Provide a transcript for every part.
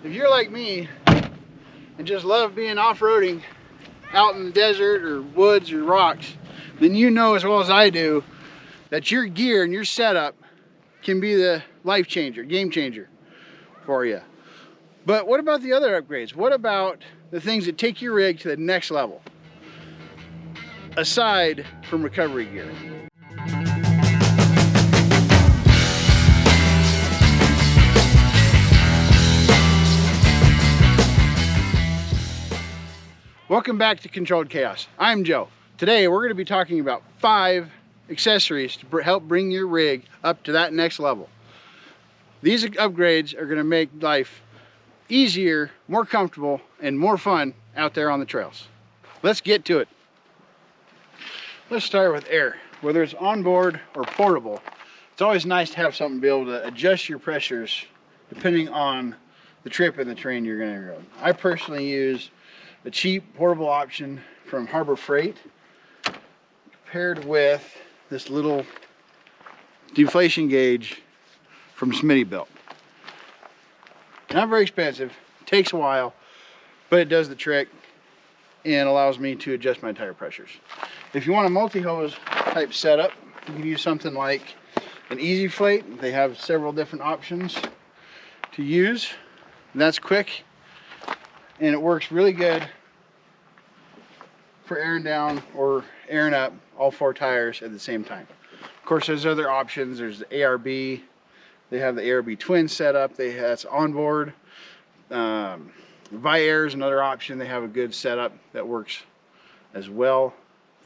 if you're like me and just love being off-roading out in the desert or woods or rocks, then you know as well as I do that your gear and your setup can be the life changer, game changer for you. But what about the other upgrades? What about the things that take your rig to the next level, aside from recovery gear? Welcome back to Controlled Chaos. I'm Joe. Today we're going to be talking about 5 accessories to help bring your rig up to that next level. These upgrades are going to make life easier, more comfortable, and more fun out there on the trails. Let's get to it. Let's start with air. Whether it's onboard or portable, it's always nice to have something to be able to adjust your pressures depending on the trip and the terrain you're going to go. I personally use a cheap portable option from Harbor Freight paired with this little deflation gauge from Smittybilt. Not very expensive, takes a while, but it does the trick and allows me to adjust my tire pressures. If you want a multi-hose type setup, you can use something like an EZ-Flate. They have several different options to use. That's quick and it works really good for airing down or airing up all 4 tires at the same time. Of course, there's other options. There's the ARB. They have the ARB twin setup. That's onboard. Vi-Air is another option. They have a good setup that works as well.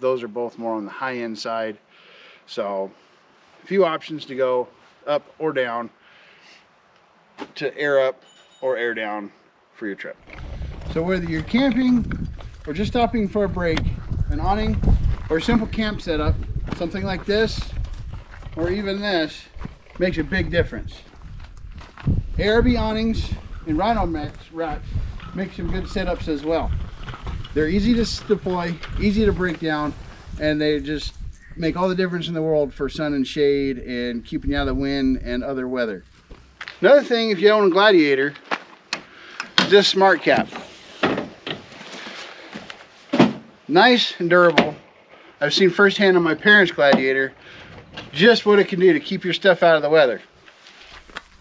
Those are both more on the high-end side. So a few options to go up or down to air up or air down for your trip. So whether you're camping or just stopping for a break, an awning or a simple camp setup, something like this or even this makes a big difference. ARB awnings and Rhino Max racks make some good setups as well. They're easy to deploy, easy to break down, and they just make all the difference in the world for sun and shade and keeping you out of the wind and other weather. Another thing, if you own a Gladiator, is this smart cap. Nice and durable. I've seen firsthand on my parents' Gladiator just what it can do to keep your stuff out of the weather.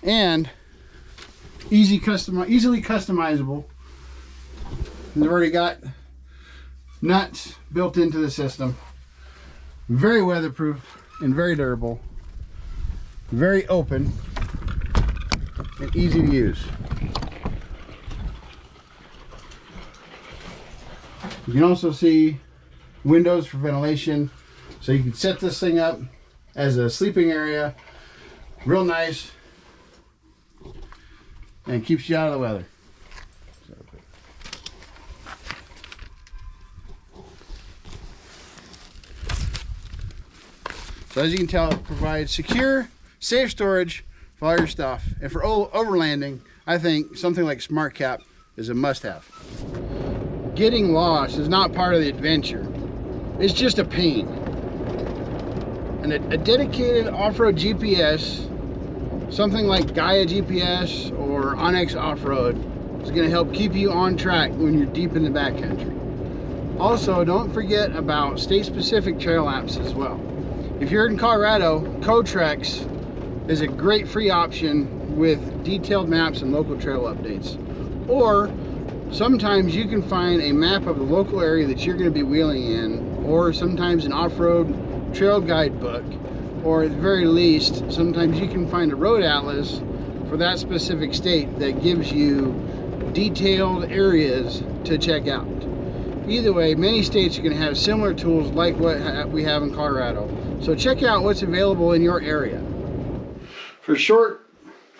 And easily customizable. They've already got nuts built into the system. Very weatherproof and very durable. Very open and easy to use. You can also see windows for ventilation, so you can set this thing up as a sleeping area, real nice, and keeps you out of the weather. So as you can tell, it provides secure, safe storage for all your stuff. And for overlanding, I think something like Smart Cap is a must-have. Getting lost is not part of the adventure. It's just a pain. And a dedicated off-road GPS, something like Gaia GPS or Awnings Off-Road, is going to help keep you on track when you're deep in the backcountry. Also, don't forget about state-specific trail apps as well. If you're in Colorado, Cotrex is a great free option with detailed maps and local trail updates. Or sometimes you can find a map of the local area that you're going to be wheeling in, or sometimes an off-road trail guidebook, or at the very least, sometimes you can find a road atlas for that specific state that gives you detailed areas to check out. Either way, many states are going to have similar tools like what we have in Colorado. So check out what's available in your area. For short,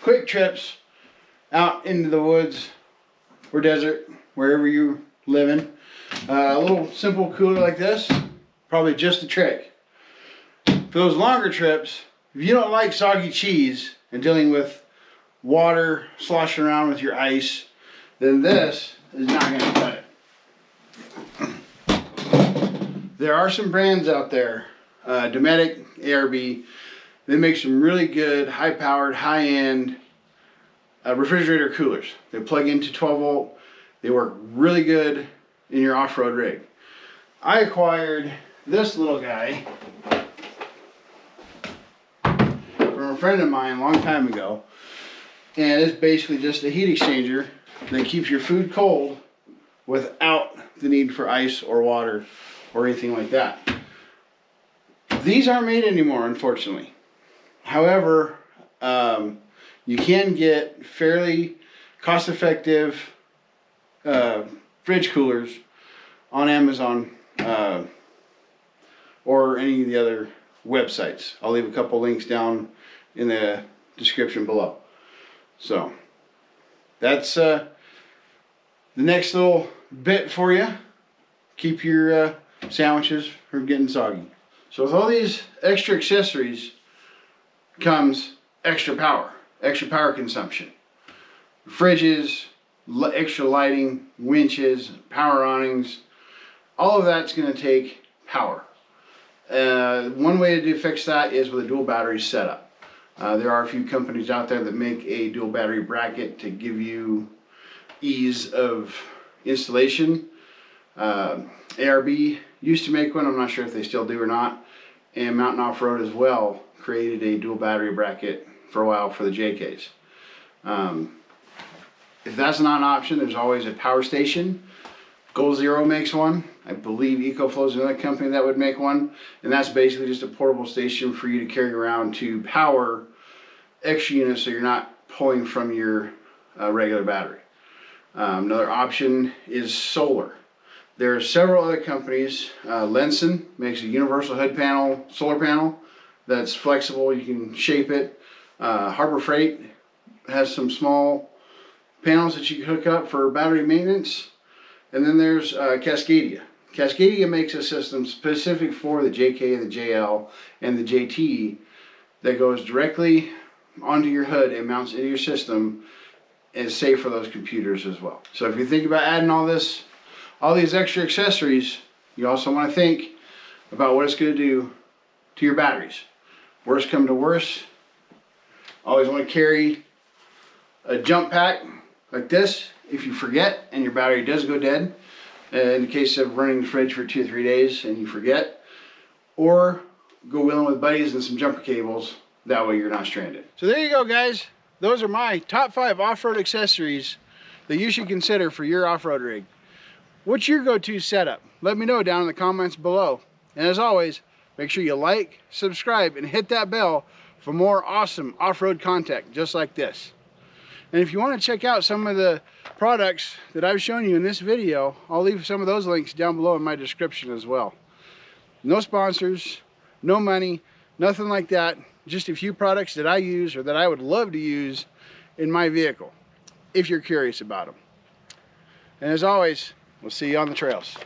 quick trips out into the woods or desert, wherever you're living, a little simple cooler like this, probably just the trick. For those longer trips, if you don't like soggy cheese and dealing with water sloshing around with your ice, then this is not going to cut it. There are some brands out there, Dometic, ARB, they make some really good, high-powered, high-end refrigerator coolers. They plug into 12 volt. They work really good in your off-road rig. I acquired this little guy from a friend of mine a long time ago, and it's basically just a heat exchanger that keeps your food cold without the need for ice or water or anything like that. These aren't made anymore, unfortunately. However, you can get fairly cost-effective fridge coolers on Amazon or any of the other websites. I'll leave a couple links down in the description below. So that's the next little bit for you. Keep your sandwiches from getting soggy. So with all these extra accessories comes extra power consumption. Fridges, extra lighting, winches, power awnings, all of that's going to take power. One way to fix that is with a dual battery setup. There are a few companies out there that make a dual battery bracket to give you ease of installation. ARB used to make one, I'm not sure if they still do or not, and Mountain Off-Road as well created a dual battery bracket for a while for the JKs. If that's not an option, there's always a power station. Goal Zero makes one. I believe EcoFlow is another company that would make one, and that's basically just a portable station for you to carry around to power extra units so you're not pulling from your regular battery. Another option is solar. There are several other companies. Lenson makes a universal hood panel, solar panel that's flexible. You can shape it. Harbor Freight has some small panels that you can hook up for battery maintenance. And then there's Cascadia. Cascadia makes a system specific for the JK, the JL, and the JT that goes directly onto your hood and mounts into your system and is safe for those computers as well. So if you think about adding all these extra accessories, you also want to think about what it's going to do to your batteries. Worst come to worst, always want to carry a jump pack like this if you forget and your battery does go dead, in the case of running the fridge for 2 or 3 days and you forget, or go wheeling with buddies and some jumper cables. That way you're not stranded. So there you go, guys. Those are my top 5 off-road accessories that you should consider for your off-road rig. What's your go-to setup? Let me know down in the comments below. And as always, make sure you like, subscribe, and hit that bell for more awesome off-road content just like this. And if you want to check out some of the products that I've shown you in this video, I'll leave some of those links down below in my description as well. No sponsors, no money, nothing like that. Just a few products that I use or that I would love to use in my vehicle, if you're curious about them. And as always, we'll see you on the trails.